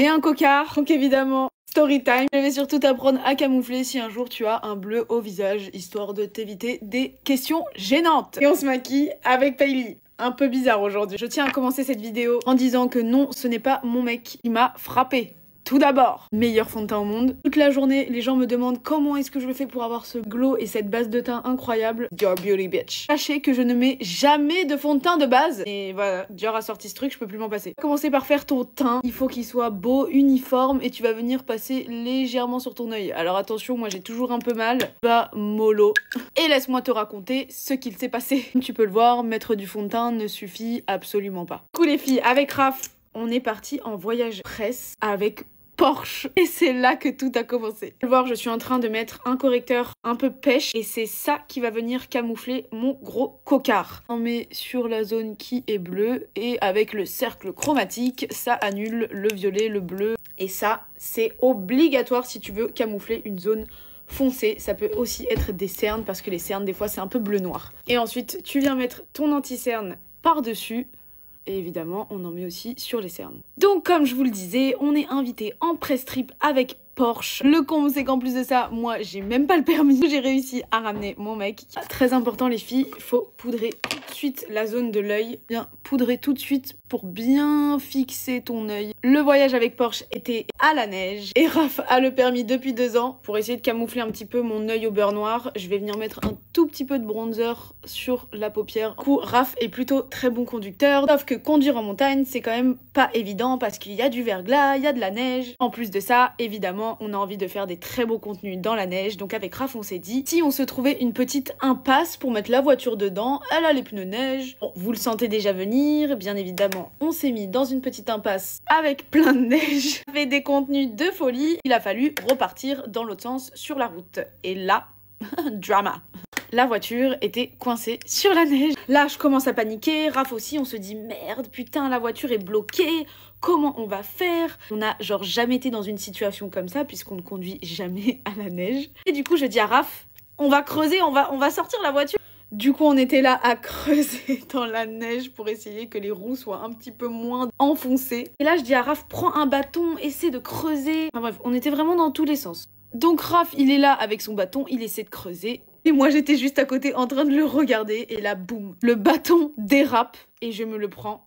et un cocard. Donc évidemment, story time. Je vais surtout t'apprendre à camoufler si un jour tu as un bleu au visage, histoire de t'éviter des questions gênantes. Et on se maquille avec Paylee. Un peu bizarre aujourd'hui. Je tiens à commencer cette vidéo en disant que non, ce n'est pas mon mec qui m'a frappé. Tout d'abord, meilleur fond de teint au monde. Toute la journée, les gens me demandent comment est-ce que je le fais pour avoir ce glow et cette base de teint incroyable. Dior Beauty Bitch. Sachez que je ne mets jamais de fond de teint de base. Et voilà, Dior a sorti ce truc, je peux plus m'en passer. Commencer par faire ton teint. Il faut qu'il soit beau, uniforme et tu vas venir passer légèrement sur ton œil. Alors attention, moi j'ai toujours un peu mal. Va mollo. Et laisse-moi te raconter ce qu'il s'est passé. Tu peux le voir, mettre du fond de teint ne suffit absolument pas. Du coup les filles, avec Raph, on est parti en voyage presse avec Porsche. Et c'est là que tout a commencé. Vous pouvez voir, je suis en train de mettre un correcteur un peu pêche et c'est ça qui va venir camoufler mon gros cocard. On met sur la zone qui est bleue et avec le cercle chromatique, ça annule le violet, le bleu. Et ça, c'est obligatoire si tu veux camoufler une zone foncée. Ça peut aussi être des cernes parce que les cernes, des fois, c'est un peu bleu-noir. Et ensuite, tu viens mettre ton anti-cerne par-dessus. Et évidemment, on en met aussi sur les cernes. Donc, comme je vous le disais, on est invité en press trip avec Porsche. Le comble, c'est qu'en plus de ça, moi, j'ai même pas le permis. J'ai réussi à ramener mon mec. Très important, les filles, il faut poudrer tout de suite la zone de l'œil. Bien poudrer tout de suite pour bien fixer ton œil. Le voyage avec Porsche était à la neige. Et Raph a le permis depuis 2 ans. Pour essayer de camoufler un petit peu mon œil au beurre noir, je vais venir mettre un tout petit peu de bronzer sur la paupière. Du coup, Raph est plutôt très bon conducteur. Sauf que conduire en montagne, c'est quand même pas évident parce qu'il y a du verglas, il y a de la neige. En plus de ça, évidemment, on a envie de faire des très beaux contenus dans la neige. Donc avec Raph, on s'est dit, si on se trouvait une petite impasse pour mettre la voiture dedans, elle a les pneus neige. Bon, vous le sentez déjà venir, bien évidemment. On s'est mis dans une petite impasse avec plein de neige. On fait des contenus de folie. Il a fallu repartir dans l'autre sens sur la route. Et là, drama. La voiture était coincée sur la neige. Là, je commence à paniquer. Raph aussi, on se dit merde, putain, la voiture est bloquée. Comment on va faire? On n'a genre jamais été dans une situation comme ça puisqu'on ne conduit jamais à la neige. Et du coup, je dis à Raph, on va creuser, on va sortir la voiture. Du coup, on était là à creuser dans la neige pour essayer que les roues soient un petit peu moins enfoncées. Et là, je dis à Raph, prends un bâton, essaie de creuser. Enfin bref, on était vraiment dans tous les sens. Donc Raph, il est là avec son bâton, il essaie de creuser. Et moi, j'étais juste à côté en train de le regarder. Et là, boum, le bâton dérape et je me le prends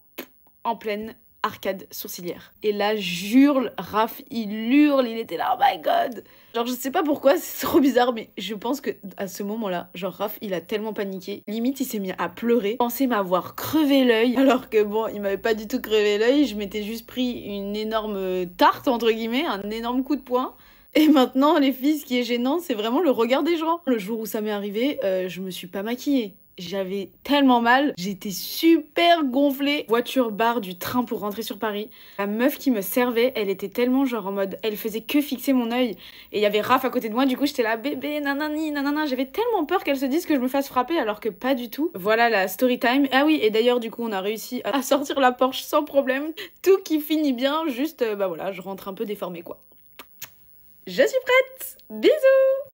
en pleine arcade sourcilière. Et là, j'hurle, Raph, il hurle, il était là, oh my god. Genre, je sais pas pourquoi, c'est trop bizarre, mais je pense que à ce moment-là, genre, Raph, il a tellement paniqué. Limite, il s'est mis à pleurer. Il pensait m'avoir crevé l'œil. Alors que bon, il m'avait pas du tout crevé l'œil. Je m'étais juste pris une énorme tarte, entre guillemets, un énorme coup de poing. Et maintenant, les filles, ce qui est gênant, c'est vraiment le regard des gens. Le jour où ça m'est arrivé, je me suis pas maquillée. J'avais tellement mal, j'étais super gonflée. Voiture barre du train pour rentrer sur Paris. La meuf qui me servait, elle était tellement genre en mode, elle faisait que fixer mon œil. Et il y avait Raph à côté de moi, du coup j'étais là, bébé, nanani, nanana. J'avais tellement peur qu'elle se dise que je me fasse frapper alors que pas du tout. Voilà la story time. Ah oui, et d'ailleurs du coup on a réussi à sortir la Porsche sans problème. Tout qui finit bien, juste, bah voilà, je rentre un peu déformée quoi. Je suis prête! Bisous!